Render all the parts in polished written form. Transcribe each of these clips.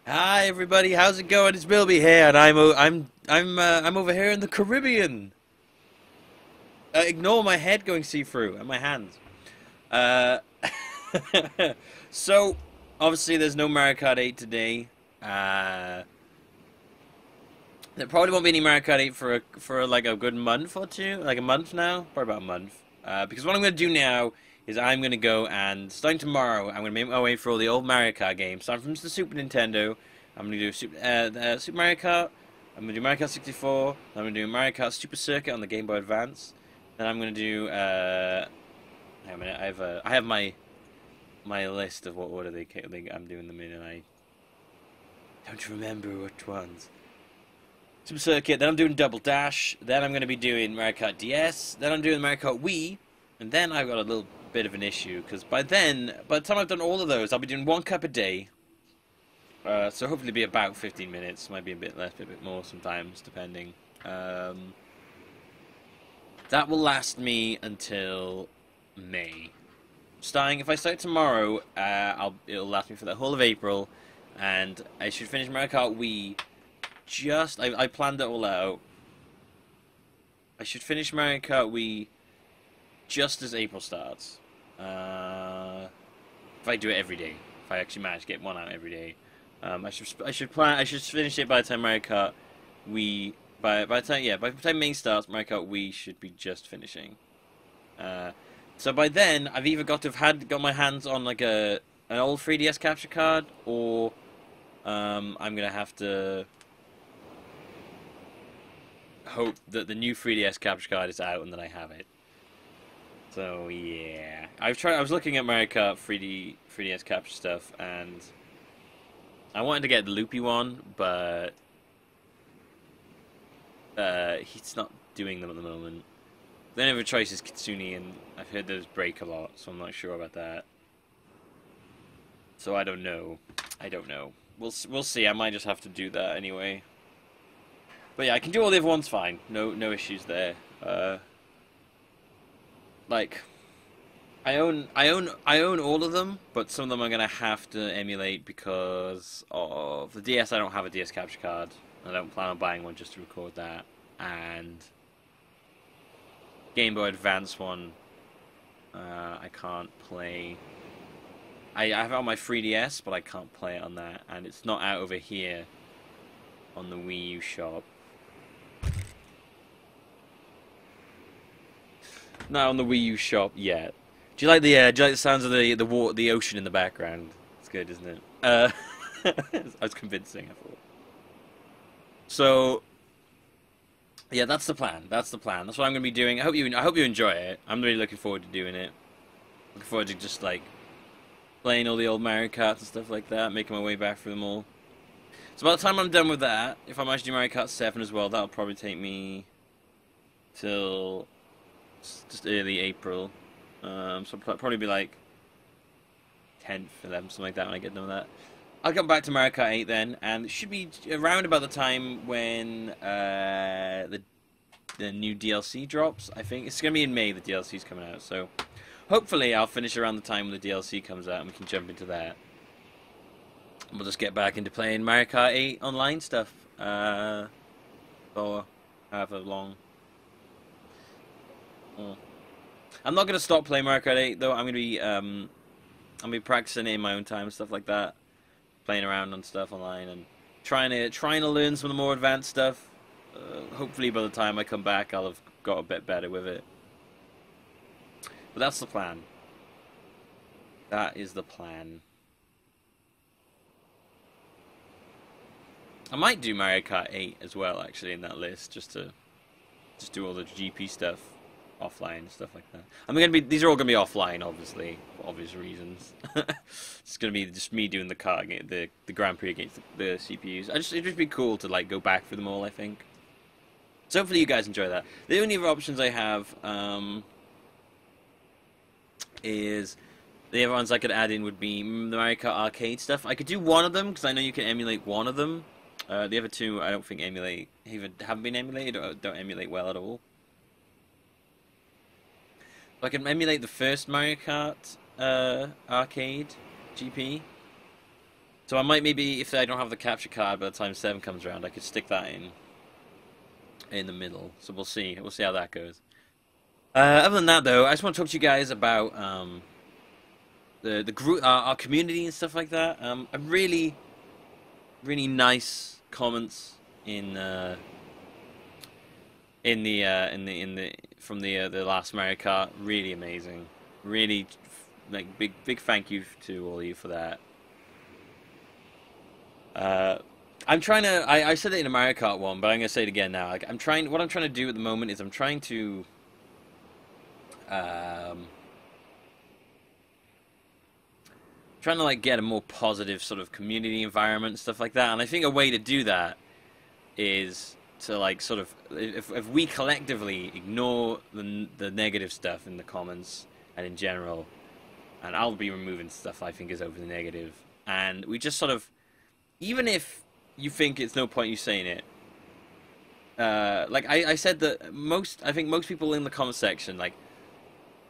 Hi everybody, how's it going? It's Millbeeful here, and I'm over here in the Caribbean. Ignore my head going see-through and my hands. Uh, so obviously there's no Mario Kart 8 today. Uh, there probably won't be any Mario Kart 8 for like a good month or two, like a month now, probably about a month. Because what I'm gonna do now is I'm gonna go and starting tomorrow, I'm gonna make my way through all the old Mario Kart games, starting from the Super Nintendo. I'm gonna do Super Mario Kart. I'm gonna do Mario Kart 64. I'm gonna do Mario Kart Super Circuit on the Game Boy Advance. Then I'm gonna do. Hang on a minute. I have my list of what order I'm doing them in, and I don't remember which ones. Super Circuit. Then I'm doing Double Dash. Then I'm gonna be doing Mario Kart DS. Then I'm doing Mario Kart Wii. And then I've got a little bit of an issue because by the time I've done all of those, I'll be doing one cup a day. So hopefully be about 15 minutes. Might be a bit less, a bit more sometimes, depending. That will last me until May. If I start tomorrow, it'll last me for the whole of April, and I should finish Mario Kart Wii. I planned it all out. I should finish Mario Kart Wii just as April starts. If I do it every day, if I actually manage to get one out every day. I should finish it by the time Mario Kart Wii by the time May starts, Mario Kart Wii should be just finishing. So by then I've either got my hands on like an old 3DS capture card, or I'm gonna have to hope that the new 3DS capture card is out and that I have it. So yeah, I was looking at Mario Kart 3DS capture stuff, and I wanted to get the loopy one, but he's not doing them at the moment. The only other choice is Kitsune, and I've heard those break a lot, so I'm not sure about that. So I don't know. I don't know. We'll see. I might just have to do that anyway. But yeah, I can do all the other ones fine. No issues there. Like I own all of them, but some of them I'm gonna have to emulate because of the DS. I don't have a DS capture card. I don't plan on buying one just to record that. And Game Boy Advance one, I can't play. I have it on my 3DS, but I can't play it on that, and it's not out over here on the Wii U shop. Not on the Wii U shop yet. Do you like the sounds of the water, the ocean in the background? It's good, isn't it? I was convincing, I thought. So yeah, that's the plan. That's the plan. That's what I'm gonna be doing. I hope you enjoy it. I'm really looking forward to doing it. Looking forward to just like playing all the old Mario Karts and stuff like that, making my way back through them all. So by the time I'm done with that, if I manage to do Mario Kart 7 as well, that'll probably take me till just early April. So it'll probably be like 10th, 11th, something like that when I get done with that. I'll come back to Mario Kart 8 then, and it should be around about the time when the new DLC drops. I think it's going to be in May, the DLC's coming out, so hopefully I'll finish around the time when the DLC comes out and we can jump into that. And we'll just get back into playing Mario Kart 8 online stuff for however long. I'm not going to stop playing Mario Kart 8 though. I'll be practicing it in my own time and stuff like that. Playing around on stuff online and trying to learn some of the more advanced stuff. Hopefully by the time I come back I'll have got a bit better with it. But that's the plan. That is the plan. I might do Mario Kart 8 as well actually in that list, just to do all the GP stuff offline and stuff like that. These are all gonna be offline, obviously, for obvious reasons. It's gonna be just me doing the car game, the Grand Prix against the CPUs. It'd just be cool to like go back through them all, I think. So hopefully you guys enjoy that. The only other options I have is the other ones I could add in would be the Mario Kart arcade stuff. I could do one of them because I know you can emulate one of them. The other two I don't think haven't been emulated or don't emulate well at all. I can emulate the first Mario Kart arcade GP. So I might maybe, if I don't have the capture card by the time 7 comes around, I could stick that in the middle. So we'll see. We'll see how that goes. Other than that, though, I just want to talk to you guys about the group, our community and stuff like that. A really nice comments in the from the last Mario Kart. Really amazing. Really, like big thank you to all of you for that. Uh, I'm trying to. I said it in a Mario Kart one, but I'm gonna say it again now. Like I'm trying. What I'm trying to do at the moment is I'm um, trying to like get a more positive sort of community environment and stuff like that. And I think a way to do that is to like sort of if we collectively ignore the negative stuff in the comments and in general, and I'll be removing stuff I think is overly negative, and we just sort of, even if you think it's no point you saying it, like I said that I think most people in the comment section, like,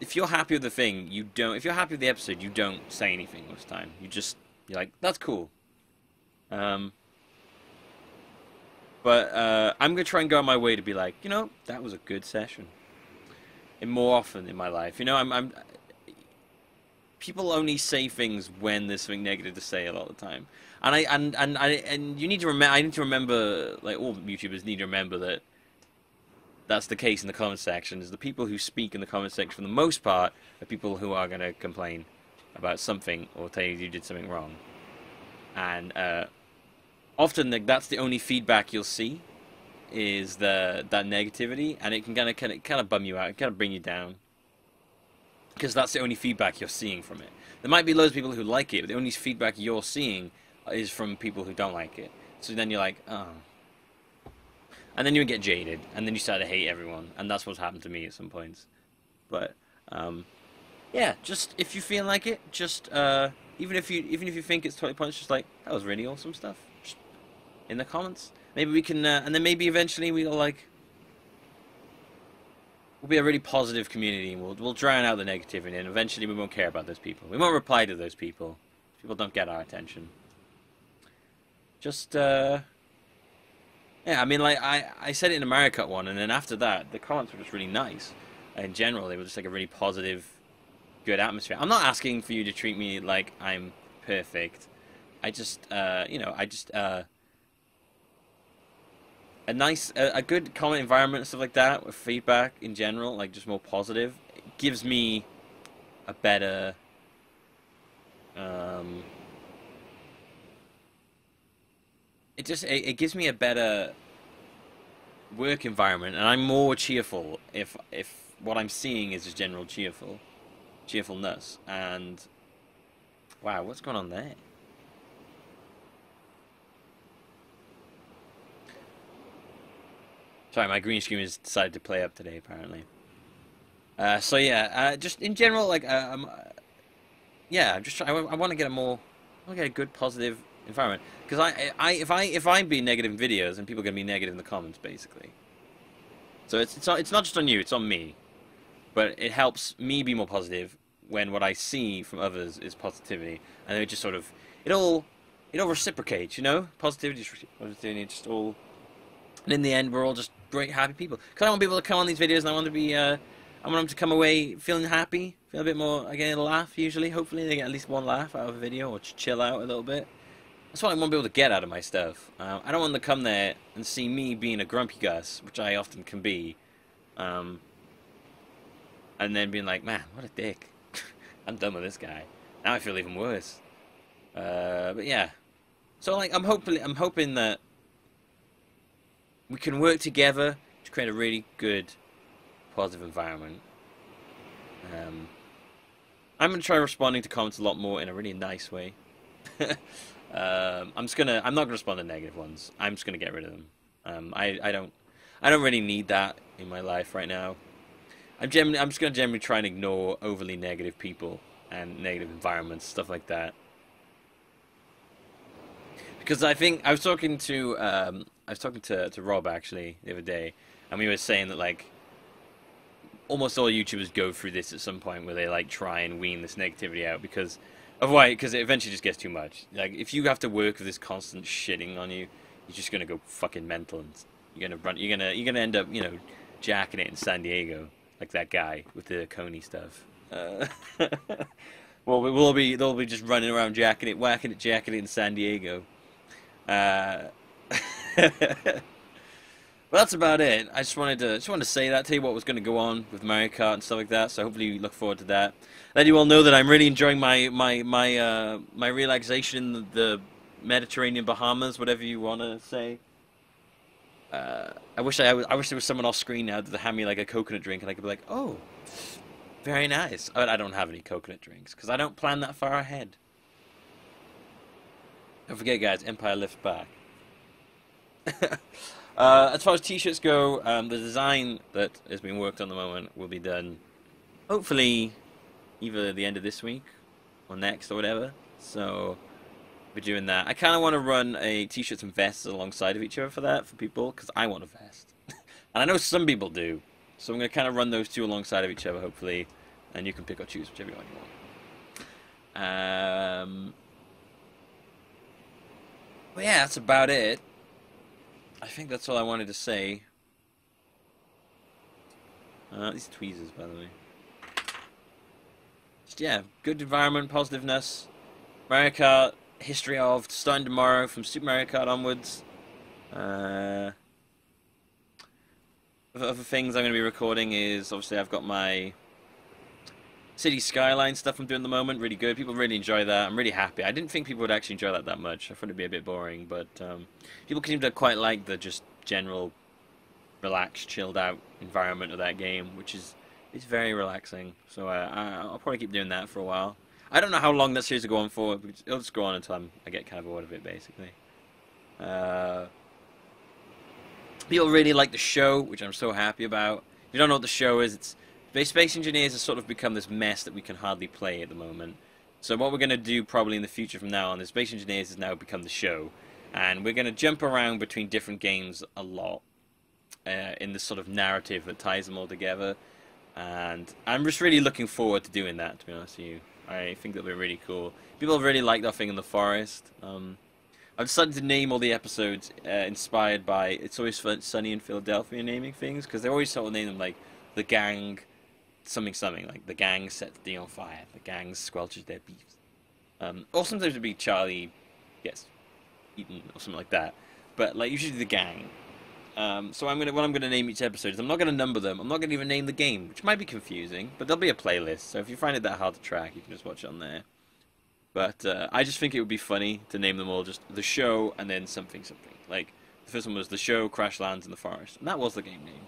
if you're happy with the thing, you don't, if you're happy with the episode, you don't say anything most of the time. You're like, that's cool. Um, but I'm gonna try and go on my way to be like, that was a good session. And more often in my life, I'm people only say things when there's something negative to say a lot of the time. And you need to remember. I need to remember, like all YouTubers need to remember that that's the case in the comment section. Is the people who speak in the comment section for the most part are people who are going to complain about something or tell you did something wrong. And often that's the only feedback you'll see is that negativity, and it can kind of bum you out, it kind of bring you down. Because that's the only feedback you're seeing from it. There might be loads of people who like it, but the only feedback you're seeing is from people who don't like it. So then you're like, oh. And then you get jaded, and then you start to hate everyone, and that's what's happened to me at some points. But yeah, just if you feel like it, just even if you think it's totally pointless, just like, that was really awesome stuff. Just in the comments, maybe we can, and then maybe eventually we'll be a really positive community, and we'll drown out the negativity, and eventually we won't care about those people. We won't reply to those people. People don't get our attention. Just yeah, I mean, like I said it in the Mario Kart one, and then after that, the comments were just really nice. In general, they were just like a really positive, good atmosphere. I'm not asking for you to treat me like I'm perfect. I just, a good comment environment and stuff like that with feedback in general, like just more positive, it gives me a better it gives me a better work environment, and I'm more cheerful if what I'm seeing is just general cheerfulness. And wow, what's going on there? Sorry, my green screen has decided to play up today, apparently. So yeah, just in general, like, yeah, I'm just trying. I want to get a good positive environment, because if I'm being negative in videos, and people are gonna be negative in the comments, basically. So it's not just on you, it's on me. But it helps me be more positive when what I see from others is positivity, and it just sort of it all reciprocates, Positivity, just all. And in the end, we're all just great, happy people. Because I want people to come on these videos, and I want them to come away feeling happy, feel a bit more, getting a laugh, usually. Hopefully they get at least one laugh out of a video, or chill out a little bit. That's what I want people to get out of my stuff. I don't want them to come there and see me being a grumpy Gus, which I often can be, and then being like, man, what a dick. I'm done with this guy. Now I feel even worse. But yeah. So, like, I'm hoping that we can work together to create a really good, positive environment. I'm going to try responding to comments a lot more in a really nice way. I'm not going to respond to negative ones. I'm just going to get rid of them. I don't really need that in my life right now. I'm just going to generally try and ignore overly negative people and negative environments, stuff like that. Because I think I was talking to Rob actually the other day, and we were saying that, like, almost all YouTubers go through this at some point where they like try and wean this negativity out, because Of why? Because it eventually just gets too much. Like, if you have to work with this constant shitting on you, you're just gonna go fucking mental, and you're gonna run. You're gonna end up, jacking it in San Diego, like that guy with the Coney stuff. Well, they'll be just running around jacking it, whacking it, jacking it in San Diego. Uh, Well, that's about it. I just wanted to say that, tell you what was going to go on with Mario Kart and stuff like that. So hopefully you look forward to that. Let you all know that I'm really enjoying my relaxation in the Mediterranean Bahamas, whatever you want to say. I wish there was someone off screen now to hand me like a coconut drink and I could be like, oh, very nice. I don't have any coconut drinks because I don't plan that far ahead. Don't forget, guys, Empire lifts back. As far as t-shirts go, the design that is being worked on at the moment will be done, hopefully, either the end of this week or next or whatever. So, we're doing that. I kind of want to run a t-shirts and vests alongside of each other for that, for people, because I want a vest. And I know some people do. So I'm going to kind of run those two alongside of each other, hopefully, and you can pick or choose whichever one you want. But yeah, that's about it. I think that's all I wanted to say. These tweezers, by the way. Just, yeah, good environment, positiveness. Mario Kart, history of, starting tomorrow from Super Mario Kart onwards. Other things I'm going to be recording is, obviously, I've got my City Skyline stuff I'm doing at the moment, really good. People really enjoy that. I'm really happy. I didn't think people would actually enjoy that much. I thought it'd be a bit boring, but people seem to quite like the just general relaxed, chilled out environment of that game, which is very relaxing. So I'll probably keep doing that for a while. I don't know how long that series will go on for. It'll just go on until I get kind of bored of it, basically. People really like the show, which I'm so happy about. If you don't know what the show is, it's Space Engineers has sort of become this mess that we can hardly play at the moment. So what we're going to do probably in the future from now on is Space Engineers has now become the show. And we're going to jump around between different games a lot in this sort of narrative that ties them all together. And I'm just really looking forward to doing that, to be honest with you. I think that'll be really cool. People really like that thing in the forest. I've decided to name all the episodes inspired by It's Always Sunny in Philadelphia naming things, because they always sort of name them like The Gang... something like the gang sets the on fire, the gang squelches their beefs. Or sometimes it'd be Charlie gets eaten or something like that. But like usually the gang. So what I'm gonna name each episode is I'm not gonna number them. I'm not gonna even name the game, which might be confusing, but there'll be a playlist. So if you find it that hard to track, you can just watch it on there. But I just think it would be funny to name them all just the show and then something. Like the first one was the show crash lands in the forest, and that was the game name.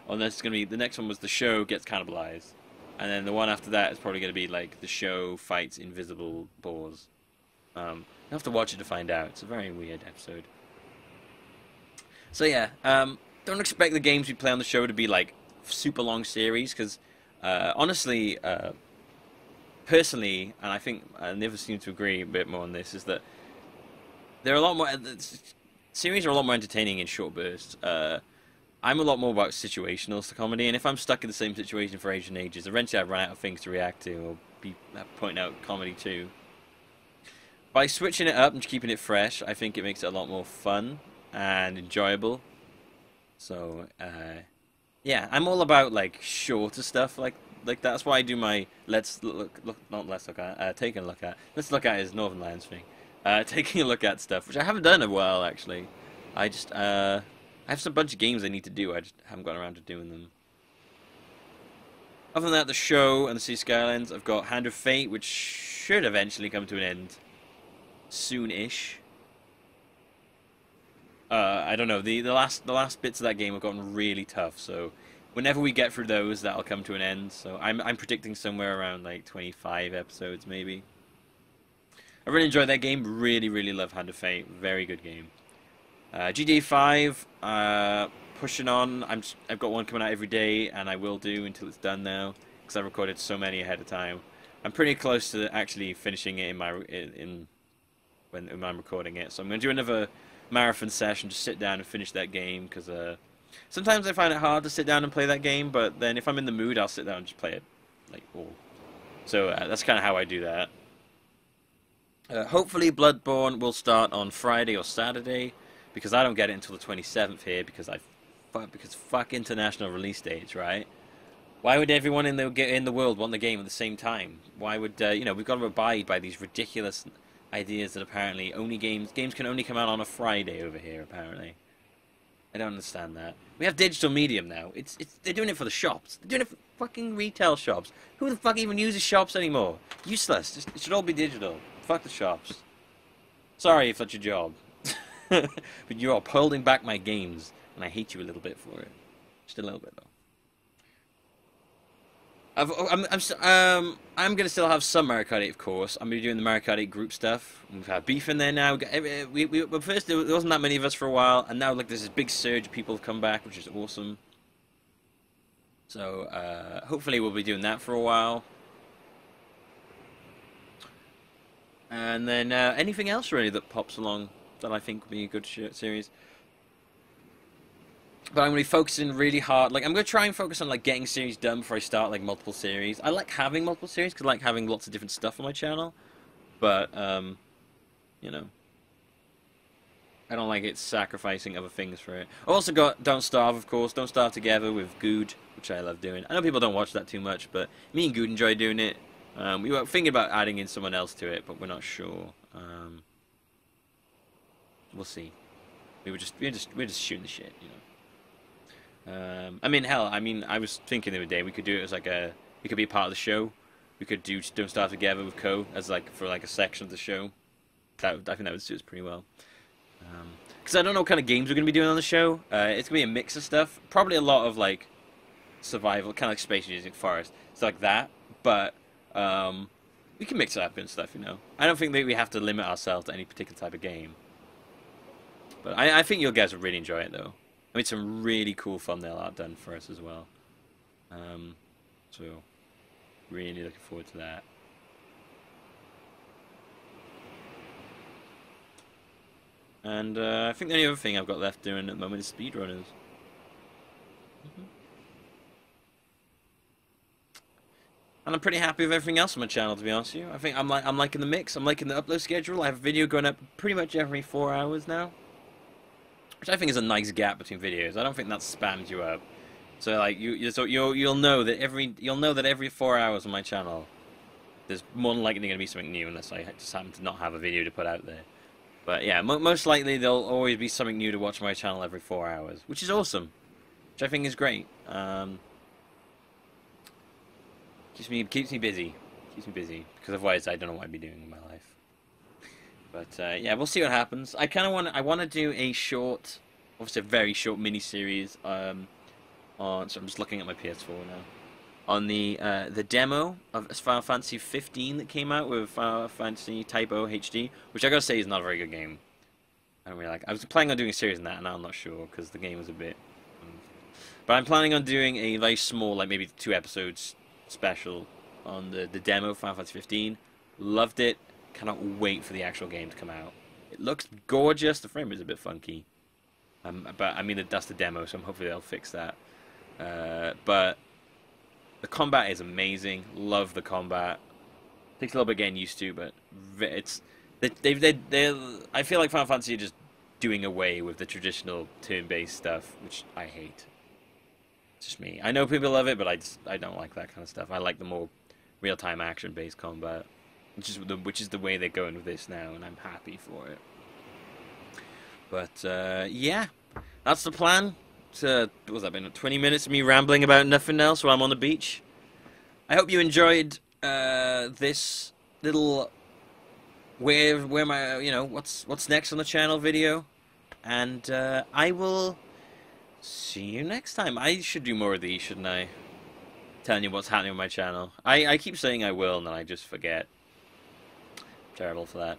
Oh, and that's gonna be the next one was the show gets cannibalized, and then the one after that is probably gonna be like the show fights invisible boars. You have to watch it to find out. It's a very weird episode. So yeah, don't expect the games we play on the show to be like super long series, because honestly, personally, and I think I never seem to agree a bit more on this, is that they're a lot more. Series are a lot more entertaining in short bursts. I'm a lot more about situational comedy, and if I'm stuck in the same situation for ages and ages, eventually I run out of things to react to, or be pointing out comedy too. By switching it up and keeping it fresh, I think it makes it a lot more fun and enjoyable. So, yeah, I'm all about like shorter stuff like that. That's why I do my taking a look at. Let's look at is Northern Lions thing. Taking a look at stuff, which I haven't done in a while actually. I just I have a bunch of games I need to do. I just haven't gotten around to doing them. Other than that, the show and the Sea Skylines, I've got Hand of Fate, which should eventually come to an end soon-ish. I don't know. The last bits of that game have gotten really tough. So whenever we get through those, that'll come to an end. So I'm predicting somewhere around like 25 episodes maybe. I really enjoyed that game. Really, really love Hand of Fate. Very good game. GTA 5, pushing on. I've got one coming out every day, and I will do until it's done now, because I recorded so many ahead of time. I'm pretty close to actually finishing it when I'm recording it. So I'm going to do another marathon session, just sit down and finish that game, because sometimes I find it hard to sit down and play that game, but then if I'm in the mood, I'll sit down and just play it, like, all. So that's kind of how I do that. Hopefully Bloodborne will start on Friday or Saturday, because I don't get it until the 27th here, because fuck international release dates, right? Why would everyone in the world want the game at the same time? Why would we've got to abide by these ridiculous ideas that apparently only games can only come out on a Friday over here, apparently. I don't understand that. We have digital medium now. It's they're doing it for the shops. They're doing it for fucking retail shops. Who the fuck even uses shops anymore? Useless. It should all be digital. Fuck the shops. Sorry if that's your job. But you are holding back my games, and I hate you a little bit for it. Just a little bit, though. I'm gonna still have some Mario Kart 8, of course. I'm gonna be doing the Mario Kart 8 group stuff. We've had beef in there now. Well, first there wasn't that many of us for a while, and now like there's this big surge of people have come back, which is awesome. So hopefully we'll be doing that for a while. And then anything else really that pops along that I think would be a good series. But I'm going to be focusing really hard. Like, I'm going to try and focus on, like, getting series done before I start, like, multiple series. I like having multiple series because I like having lots of different stuff on my channel. But, you know, I don't like it sacrificing other things for it. I also got Don't Starve, of course. Don't Starve Together with Good, which I love doing. I know people don't watch that too much, but me and Good enjoy doing it. We were thinking about adding in someone else to it, but we're not sure. We'll see. We're just shooting the shit, you know. I mean, hell, I was thinking the other day we could do it as like we could be a part of the show. We could do Don't Starve Together with Co as like for like a section of the show. I think that would suit us pretty well. Because I don't know what kind of games we're going to be doing on the show. It's going to be a mix of stuff. Probably a lot of like survival, kind of like Space Music Forest, stuff like that. But we can mix it up and stuff, you know. I don't think that we have to limit ourselves to any particular type of game. But I think you guys will really enjoy it though. I made some really cool thumbnail art done for us as well. So, really looking forward to that. And I think the only other thing I've got left doing at the moment is speedrunners. And I'm pretty happy with everything else on my channel, to be honest with you. I think I'm liking the mix. I'm liking the upload schedule. I have a video going up pretty much every 4 hours now, which I think is a nice gap between videos. I don't think that spams you up. So like you'll know that every 4 hours on my channel, there's more than likely going to be something new, unless I just happen to not have a video to put out there. But yeah, most likely there'll always be something new to watch on my channel every 4 hours, which is awesome, which I think is great. Keeps me busy, because otherwise I don't know what I'd be doing in my life. But yeah, we'll see what happens. I want to do a short, obviously a very short mini-series on, so I'm just looking at my PS4 now, on the demo of Final Fantasy 15 that came out with Final Fantasy Type O HD, which I gotta say is not a very good game. I don't really like. I was planning on doing a series on that, and now I'm not sure because the game was a bit. But I'm planning on doing a very small, like maybe 2 episodes special on the demo of Final Fantasy 15. Loved it. Cannot wait for the actual game to come out. It looks gorgeous. The frame is a bit funky. But I mean, that's the demo, so hopefully they'll fix that. But the combat is amazing. Love the combat. Takes a little bit getting used to, but it's I feel like Final Fantasy are just doing away with the traditional turn-based stuff, which I hate. It's just me. I know people love it, but I don't like that kind of stuff. I like the more real-time action-based combat, which is the way they're going with this now, and I'm happy for it. But yeah, that's the plan. What's that been? 20 minutes of me rambling about nothing else while I'm on the beach. I hope you enjoyed this little where my what's next on the channel video, and I will see you next time. I should do more of these, shouldn't I? Telling you what's happening with my channel. I keep saying I will, and then I just forget. Terrible for that.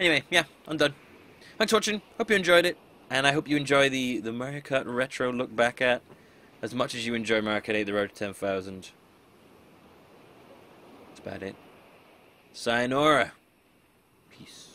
Anyway, yeah, I'm done. Thanks for watching. Hope you enjoyed it. And I hope you enjoy the Mario Kart retro look back at as much as you enjoy Mario Kart 8 The Road to 10,000. That's about it. Sayonara. Peace.